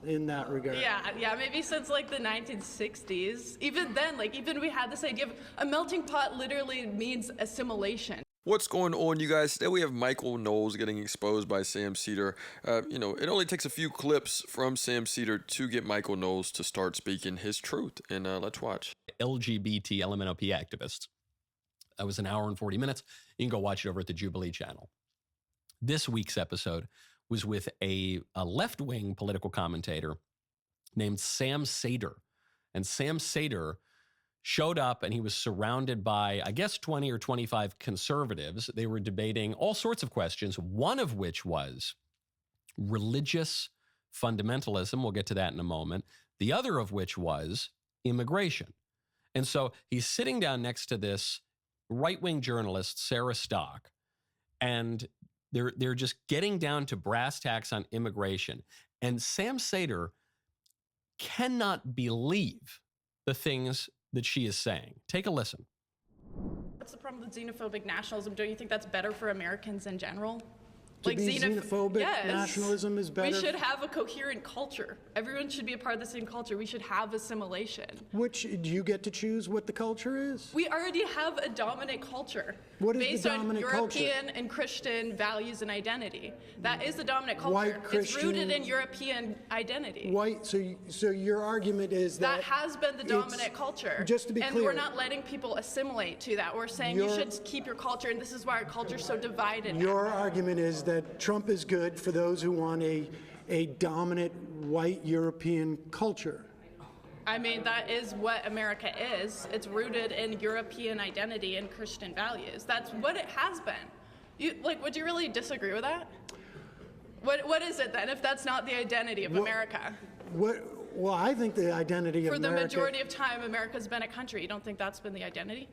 in that regard. Yeah, maybe since like the 1960s. Even then, like even we had this idea of a melting pot literally means assimilation. What's going on, you guys? Today we have Michael Knowles getting exposed by Sam Seder. It only takes a few clips from Sam Seder to get Michael Knowles to start speaking his truth. And let's watch. LGBT LMNOP activists. That was an hour and 40 minutes. You can go watch it over at the Jubilee channel. This week's episode was with a left-wing political commentator named Sam Seder. And Sam Seder showed up and he was surrounded by, I guess, 20 or 25 conservatives. They were debating all sorts of questions, one of which was religious fundamentalism. We'll get to that in a moment. The other of which was immigration. And so he's sitting down next to this right-wing journalist, Sarah Stock, and they're just getting down to brass tacks on immigration. And Sam Seder cannot believe the things that she is saying. Take a listen. What's the problem with xenophobic nationalism? Don't you think that's better for Americans in general? To be xenophobic nationalism is better? We should have a coherent culture. Everyone should be a part of the same culture. We should have assimilation. Which, do you get to choose what the culture is? We already have a dominant culture. What is based the dominant on culture? European and Christian values and identity. That is the dominant culture. White Christian, it's rooted in European identity. White, so your argument is that has been the dominant culture. Just to be clear. And we're not letting people assimilate to that. We're saying you should keep your culture, and this is why our culture is so divided. Your argument is that Trump is good for those who want a dominant white European culture. I mean, that is what America is. It's rooted in European identity and Christian values. That's what it has been. Would you really disagree with that? What is it then, if that's not the identity of America? Well, I think the identity of America... For the majority of time, America's been a country. You don't think that's been the identity?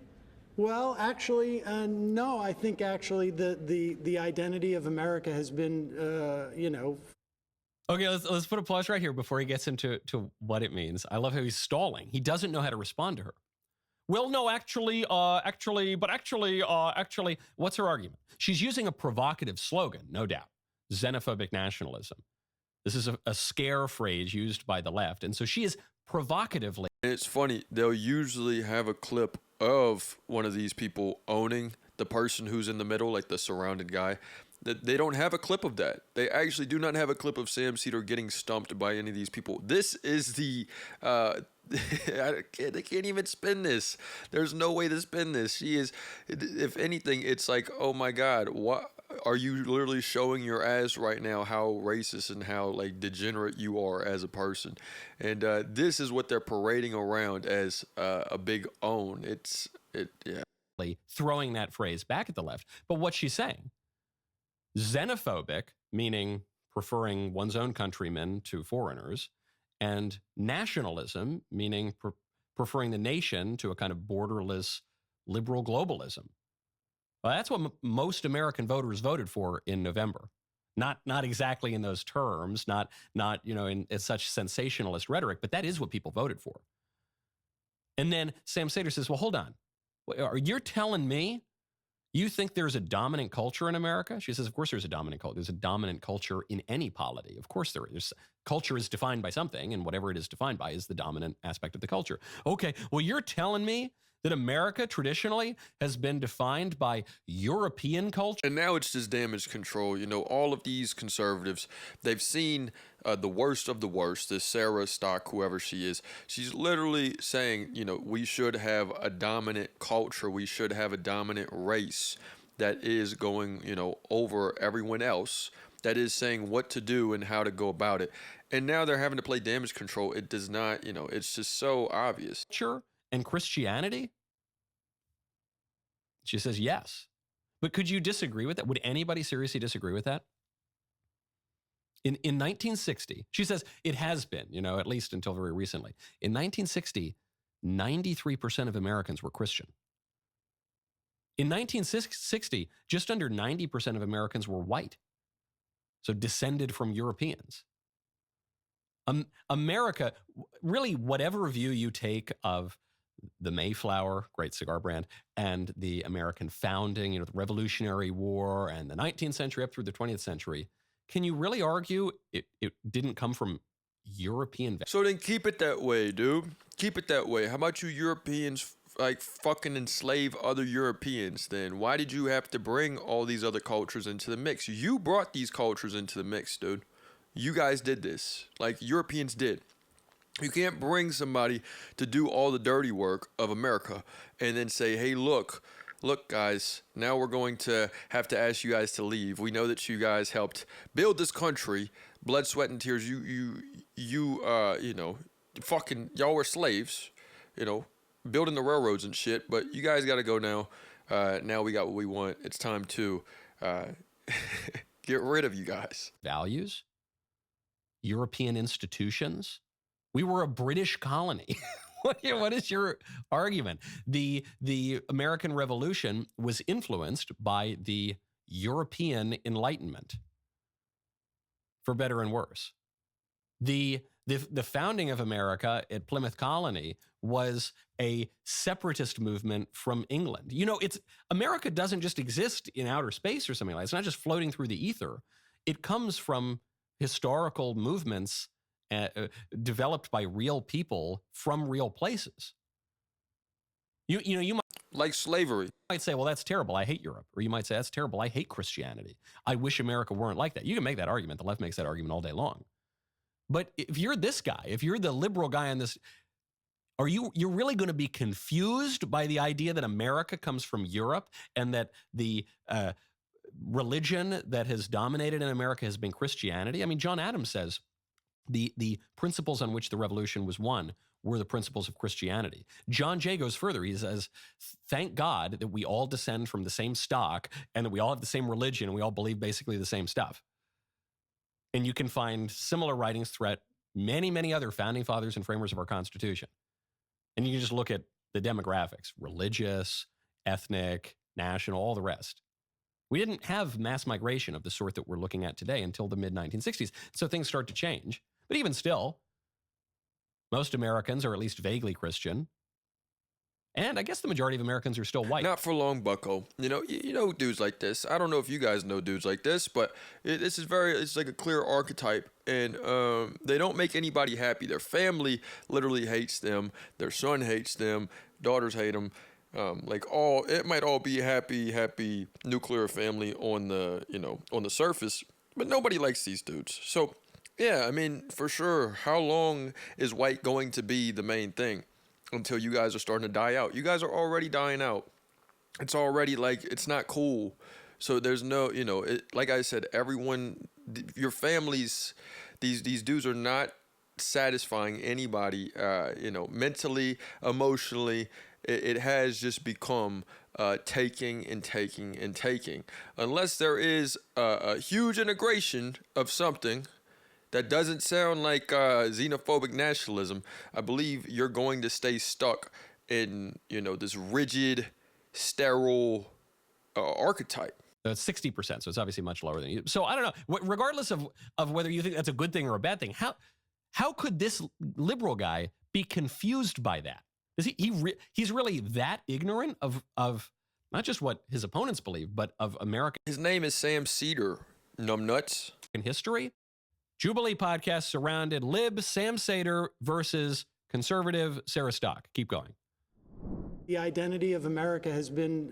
Well, actually, no. I think actually the identity of America has been, Okay, let's put a pause right here before he gets into what it means. I love how he's stalling. He doesn't know how to respond to her. Well, no, actually, what's her argument? She's using a provocative slogan, no doubt. Xenophobic nationalism. This is a scare phrase used by the left. And so she is provocatively. It's funny, they'll usually have a clip of one of these people owning the person who's in the middle, like the surrounded guy. They don't have a clip of that. They actually do not have a clip of Sam Seder getting stumped by any of these people. This is the, they can't even spin this. There's no way to spin this. She is, if anything, it's like, oh my God, what are you literally showing your ass right now, how racist and how like degenerate you are as a person. And this is what they're parading around as a big own. Yeah. Throwing that phrase back at the left. But what she's saying, xenophobic, meaning preferring one's own countrymen to foreigners, and nationalism, meaning preferring the nation to a kind of borderless liberal globalism. Well, that's what most American voters voted for in November. Not exactly in those terms, not in such sensationalist rhetoric, but that is what people voted for. And then Sam Seder says, well, hold on. You're telling me you think there's a dominant culture in America? She says, of course there's a dominant culture. There's a dominant culture in any polity. Of course there is. Culture is defined by something, and whatever it is defined by is the dominant aspect of the culture. Okay, well, you're telling me that America traditionally has been defined by European culture? And now it's just damage control. All of these conservatives, they've seen the worst of the worst. This Sarah Stock, whoever she is, she's literally saying, we should have a dominant culture. We should have a dominant race that is going, over everyone else, that is saying what to do and how to go about it. And now they're having to play damage control. It does not, it's just so obvious. Sure. And Christianity? She says yes. But could you disagree with that? Would anybody seriously disagree with that? In 1960, she says it has been, at least until very recently. In 1960, 93% of Americans were Christian. In 1960, just under 90% of Americans were white, so descended from Europeans. America, really, whatever view you take of the Mayflower, great cigar brand, and the American founding, the Revolutionary War, and the 19th century up through the 20th century, can you really argue it didn't come from European So then keep it that way, dude. Keep it that way. How about you Europeans like fucking enslave other Europeans then? Why did you have to bring all these other cultures into the mix? You brought these cultures into the mix, dude. You guys did this. Like Europeans did. You can't bring somebody to do all the dirty work of America and then say, hey, look, guys, now we're going to have to ask you guys to leave. We know that you guys helped build this country, blood, sweat, and tears. You know, fucking, y'all were slaves, you know, building the railroads and shit, but you guys got to go now. Now we got what we want. It's time to get rid of you guys. values, European institutions. We were a British colony. What is your argument? The American Revolution was influenced by the European Enlightenment, for better and worse. The founding of America at Plymouth Colony was a separatist movement from England. You know, America doesn't just exist in outer space or something like that. It's not just floating through the ether. It comes from historical movements developed by real people from real places. You might, Like slavery. say, well, that's terrible. I hate Europe. Or you might say, that's terrible. I hate Christianity. I wish America weren't like that. You can make that argument. The left makes that argument all day long. But if you're this guy, if you're the liberal guy on this, you're really going to be confused by the idea that America comes from Europe and that the religion that has dominated in America has been Christianity? I mean, John Adams says the principles on which the revolution was won were the principles of Christianity. John Jay goes further. He says, thank God that we all descend from the same stock and that we all have the same religion and we all believe basically the same stuff. And you can find similar writings throughout many, many other founding fathers and framers of our Constitution. And you can just look at the demographics, religious, ethnic, national, all the rest. We didn't have mass migration of the sort that we're looking at today until the mid-1960s. So things start to change. But even still, most Americans are at least vaguely Christian. And I guess the majority of Americans are still white. Not for long, bucko. You know dudes like this. I don't know if you guys know dudes like this, but it's like a clear archetype. And they don't make anybody happy. Their family literally hates them. Their son hates them. Daughters hate them. It might all be happy nuclear family on the surface, but nobody likes these dudes. So, yeah, I mean, for sure, how long is white going to be the main thing until you guys are starting to die out? You guys are already dying out. It's already like, it's not cool. So there's no, like I said, everyone, your families, these dudes are not satisfying anybody, mentally, emotionally. It has just become taking and taking and taking. Unless there is a huge integration of something that doesn't sound like xenophobic nationalism, I believe you're going to stay stuck in, this rigid, sterile archetype. So it's 60%, so it's obviously much lower than you. So I don't know, regardless of whether you think that's a good thing or a bad thing, how could this liberal guy be confused by that? Is he's really that ignorant of not just what his opponents believe, but of American His name is Sam Seder, numbnuts. history? Jubilee podcast surrounded lib Sam Seder versus conservative Sarah Stock. Keep going. The identity of America has been,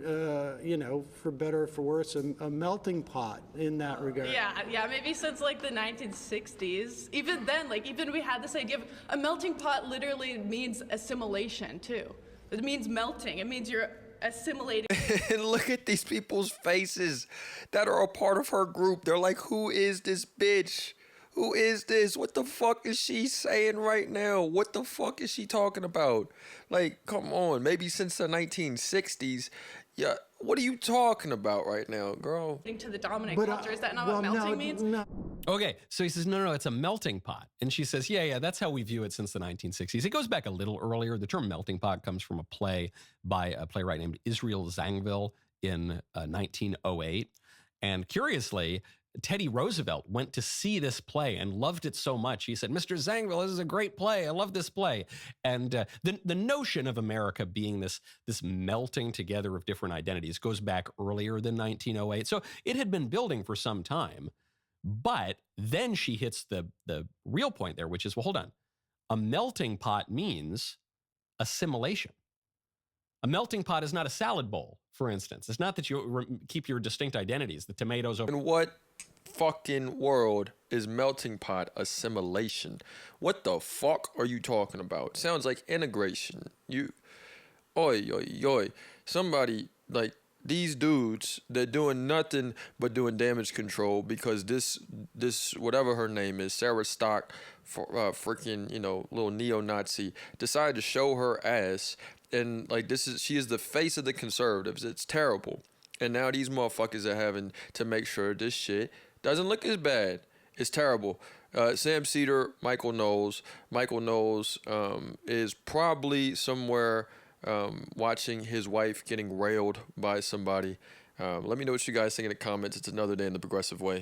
for better or for worse, a melting pot in that regard. Yeah, maybe since like the 1960s. Even then, even we had this idea of a melting pot literally means assimilation too. It means melting. It means you're assimilating. And look at these people's faces that are a part of her group. They're like, who is this bitch? Who is this? What the fuck is she saying right now? What the fuck is she talking about? Like, come on. Maybe since the 1960s. Yeah, what are you talking about right now, girl? To the dominant culture. Is that not what melting means? No. Okay, so he says, no, it's a melting pot. And she says, yeah, that's how we view it since the 1960s. It goes back a little earlier. The term melting pot comes from a play by a playwright named Israel Zangwill in 1908. And curiously, Teddy Roosevelt went to see this play and loved it so much. He said, Mr. Zangwill, this is a great play. I love this play. And the notion of America being this melting together of different identities goes back earlier than 1908. So it had been building for some time. But then she hits the real point there, which is, well, hold on. A melting pot means assimilation. A melting pot is not a salad bowl, for instance. It's not that you keep your distinct identities, the tomatoes over. In what fucking world is melting pot assimilation? What the fuck are you talking about? Sounds like integration. Oi, oi, oi. Somebody, like, these dudes, they're doing nothing but doing damage control because this whatever her name is, Sarah Stock, freaking, little neo-Nazi, decided to show her ass. And, like, she is the face of the conservatives. It's terrible. And now these motherfuckers are having to make sure this shit doesn't look as bad. It's terrible. Sam Seder, Michael Knowles. Michael Knowles is probably somewhere watching his wife getting railed by somebody. Let me know what you guys think in the comments. It's another day in the progressive way.